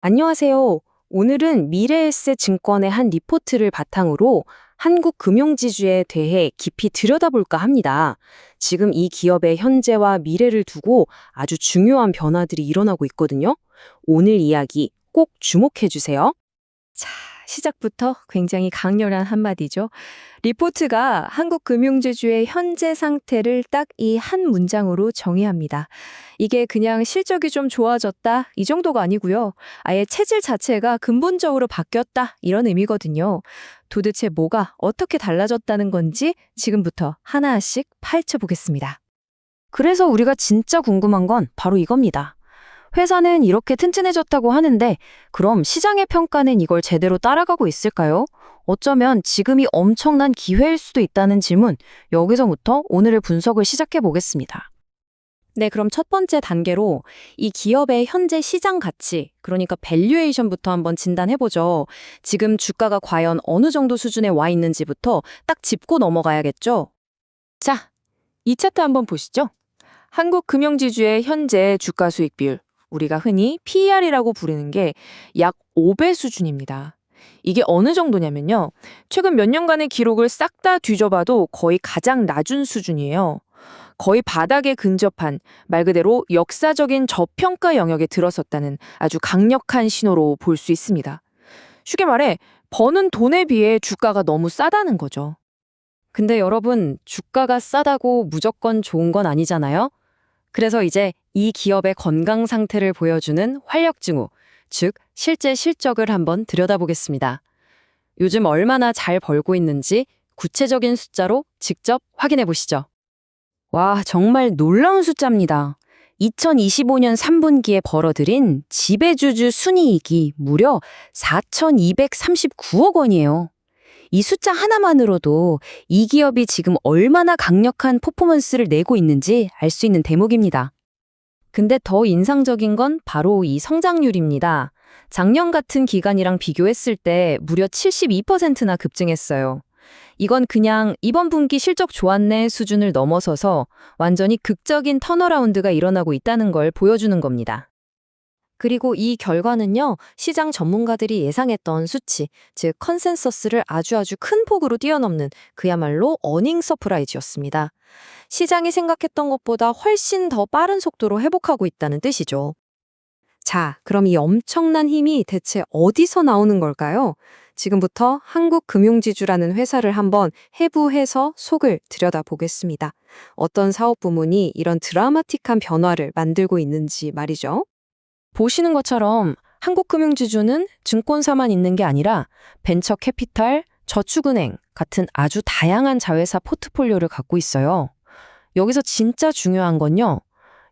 안녕하세요. 오늘은 미래에셋 증권의 한 리포트를 바탕으로 한국 금융지주에 대해 깊이 들여다볼까 합니다. 지금 이 기업의 현재와 미래를 두고 아주 중요한 변화들이 일어나고 있거든요. 오늘 이야기 꼭 주목해 주세요. 자, 시작부터 굉장히 강렬한 한마디죠. 리포트가 한국 금융지주의 현재 상태를 딱 이 한 문장으로 정의합니다. 이게 그냥 실적이 좀 좋아졌다 이 정도가 아니고요. 아예 체질 자체가 근본적으로 바뀌었다 이런 의미거든요. 도대체 뭐가 어떻게 달라졌다는 건지 지금부터 하나씩 파헤쳐 보겠습니다. 그래서 우리가 진짜 궁금한 건 바로 이겁니다. 회사는 이렇게 튼튼해졌다고 하는데 그럼 시장의 평가는 이걸 제대로 따라가고 있을까요? 어쩌면 지금이 엄청난 기회일 수도 있다는 질문, 여기서부터 오늘의 분석을 시작해 보겠습니다. 네, 그럼 첫 번째 단계로 이 기업의 현재 시장 가치, 그러니까 밸류에이션부터 한번 진단해 보죠. 지금 주가가 과연 어느 정도 수준에 와 있는지부터 딱 짚고 넘어가야겠죠? 자, 이 차트 한번 보시죠. 한국 금융지주의 현재 주가 수익 비율, 우리가 흔히 PER이라고 부르는 게 약 5배 수준입니다. 이게 어느 정도냐면요. 최근 몇 년간의 기록을 싹 다 뒤져봐도 거의 가장 낮은 수준이에요. 거의 바닥에 근접한 말 그대로 역사적인 저평가 영역에 들어섰다는 아주 강력한 신호로 볼 수 있습니다. 쉽게 말해 버는 돈에 비해 주가가 너무 싸다는 거죠. 근데 여러분, 주가가 싸다고 무조건 좋은 건 아니잖아요? 그래서 이제 이 기업의 건강 상태를 보여주는 활력 징후, 즉 실제 실적을 한번 들여다보겠습니다. 요즘 얼마나 잘 벌고 있는지 구체적인 숫자로 직접 확인해 보시죠. 와, 정말 놀라운 숫자입니다. 2025년 3분기에 벌어들인 지배주주 순이익이 무려 4,239억 원이에요. 이 숫자 하나만으로도 이 기업이 지금 얼마나 강력한 퍼포먼스를 내고 있는지 알 수 있는 대목입니다. 근데 더 인상적인 건 바로 이 성장률입니다. 작년 같은 기간이랑 비교했을 때 무려 72%나 급증했어요. 이건 그냥 이번 분기 실적 좋았네 수준을 넘어서서 완전히 극적인 턴어라운드가 일어나고 있다는 걸 보여주는 겁니다. 그리고 이 결과는요, 시장 전문가들이 예상했던 수치, 즉 컨센서스를 아주 큰 폭으로 뛰어넘는 그야말로 어닝 서프라이즈였습니다. 시장이 생각했던 것보다 훨씬 더 빠른 속도로 회복하고 있다는 뜻이죠. 자, 그럼 이 엄청난 힘이 대체 어디서 나오는 걸까요? 지금부터 한국금융지주라는 회사를 한번 해부해서 속을 들여다보겠습니다. 어떤 사업 부문이 이런 드라마틱한 변화를 만들고 있는지 말이죠. 보시는 것처럼 한국금융지주는 증권사만 있는 게 아니라 벤처 캐피탈, 저축은행 같은 아주 다양한 자회사 포트폴리오를 갖고 있어요. 여기서 진짜 중요한 건요.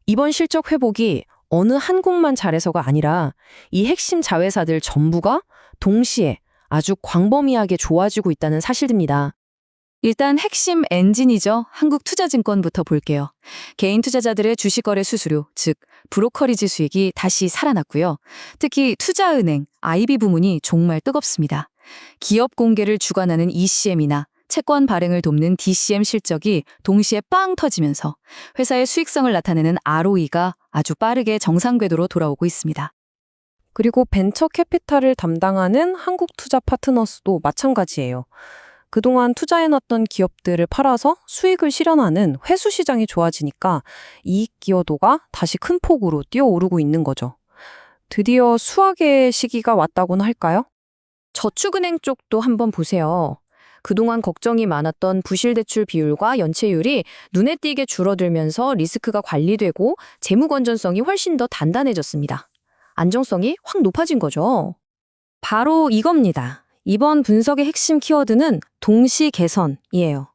이번 실적 회복이 어느 한 곳만 잘해서가 아니라 이 핵심 자회사들 전부가 동시에 아주 광범위하게 좋아지고 있다는 사실입니다. 일단 핵심 엔진이죠. 한국투자증권부터 볼게요. 개인 투자자들의 주식거래 수수료, 즉 브로커리지 수익이 다시 살아났고요. 특히 투자은행, IB 부문이 정말 뜨겁습니다. 기업 공개를 주관하는 ECM이나 채권 발행을 돕는 DCM 실적이 동시에 빵 터지면서 회사의 수익성을 나타내는 ROE가 아주 빠르게 정상 궤도로 돌아오고 있습니다. 그리고 벤처 캐피탈을 담당하는 한국투자 파트너스도 마찬가지예요. 그동안 투자해놨던 기업들을 팔아서 수익을 실현하는 회수 시장이 좋아지니까 이익 기여도가 다시 큰 폭으로 뛰어오르고 있는 거죠. 드디어 수확의 시기가 왔다고나 할까요? 저축은행 쪽도 한번 보세요. 그동안 걱정이 많았던 부실대출 비율과 연체율이 눈에 띄게 줄어들면서 리스크가 관리되고 재무 건전성이 훨씬 더 단단해졌습니다. 안정성이 확 높아진 거죠. 바로 이겁니다. 이번 분석의 핵심 키워드는 동시 개선이에요.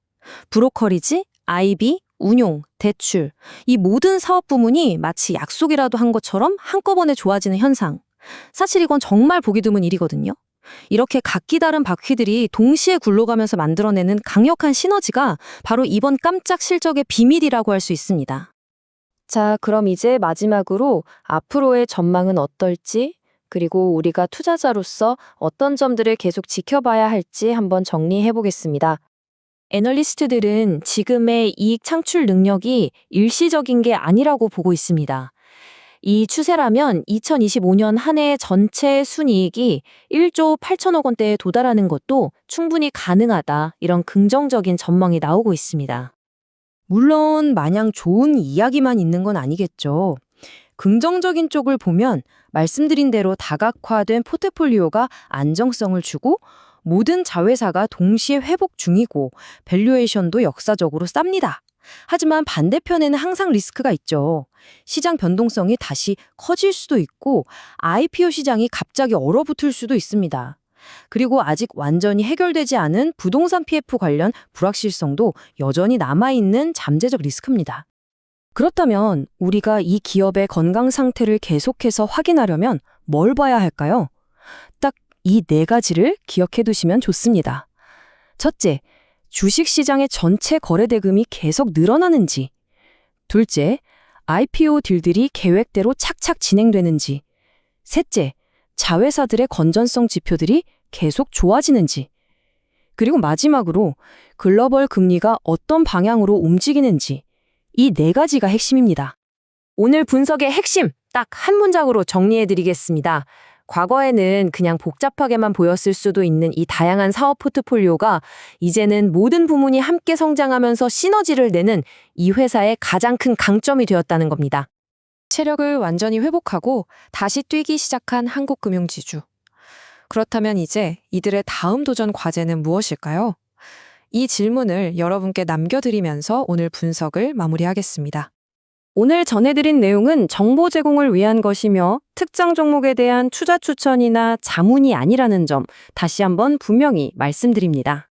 브로커리지, IB, 운용, 대출, 이 모든 사업 부문이 마치 약속이라도 한 것처럼 한꺼번에 좋아지는 현상. 사실 이건 정말 보기 드문 일이거든요. 이렇게 각기 다른 바퀴들이 동시에 굴러가면서 만들어내는 강력한 시너지가 바로 이번 깜짝 실적의 비밀이라고 할 수 있습니다. 자, 그럼 이제 마지막으로 앞으로의 전망은 어떨지, 그리고 우리가 투자자로서 어떤 점들을 계속 지켜봐야 할지 한번 정리해 보겠습니다. 애널리스트들은 지금의 이익 창출 능력이 일시적인 게 아니라고 보고 있습니다. 이 추세라면 2025년 한 해 전체 순이익이 1조 8천억 원대에 도달하는 것도 충분히 가능하다. 이런 긍정적인 전망이 나오고 있습니다. 물론 마냥 좋은 이야기만 있는 건 아니겠죠. 긍정적인 쪽을 보면 말씀드린 대로 다각화된 포트폴리오가 안정성을 주고 모든 자회사가 동시에 회복 중이고 밸류에이션도 역사적으로 쌉니다. 하지만 반대편에는 항상 리스크가 있죠. 시장 변동성이 다시 커질 수도 있고 IPO 시장이 갑자기 얼어붙을 수도 있습니다. 그리고 아직 완전히 해결되지 않은 부동산 PF 관련 불확실성도 여전히 남아있는 잠재적 리스크입니다. 그렇다면 우리가 이 기업의 건강 상태를 계속해서 확인하려면 뭘 봐야 할까요? 딱 이 네 가지를 기억해 두시면 좋습니다. 첫째, 주식시장의 전체 거래 대금이 계속 늘어나는지. 둘째, IPO 딜들이 계획대로 착착 진행되는지. 셋째, 자회사들의 건전성 지표들이 계속 좋아지는지. 그리고 마지막으로 글로벌 금리가 어떤 방향으로 움직이는지. 이 네 가지가 핵심입니다. 오늘 분석의 핵심 딱 한 문장으로 정리해드리겠습니다. 과거에는 그냥 복잡하게만 보였을 수도 있는 이 다양한 사업 포트폴리오가 이제는 모든 부문이 함께 성장하면서 시너지를 내는 이 회사의 가장 큰 강점이 되었다는 겁니다. 체력을 완전히 회복하고 다시 뛰기 시작한 한국금융지주. 그렇다면 이제 이들의 다음 도전 과제는 무엇일까요? 이 질문을 여러분께 남겨드리면서 오늘 분석을 마무리하겠습니다. 오늘 전해드린 내용은 정보 제공을 위한 것이며 특정 종목에 대한 투자 추천이나 자문이 아니라는 점 다시 한번 분명히 말씀드립니다.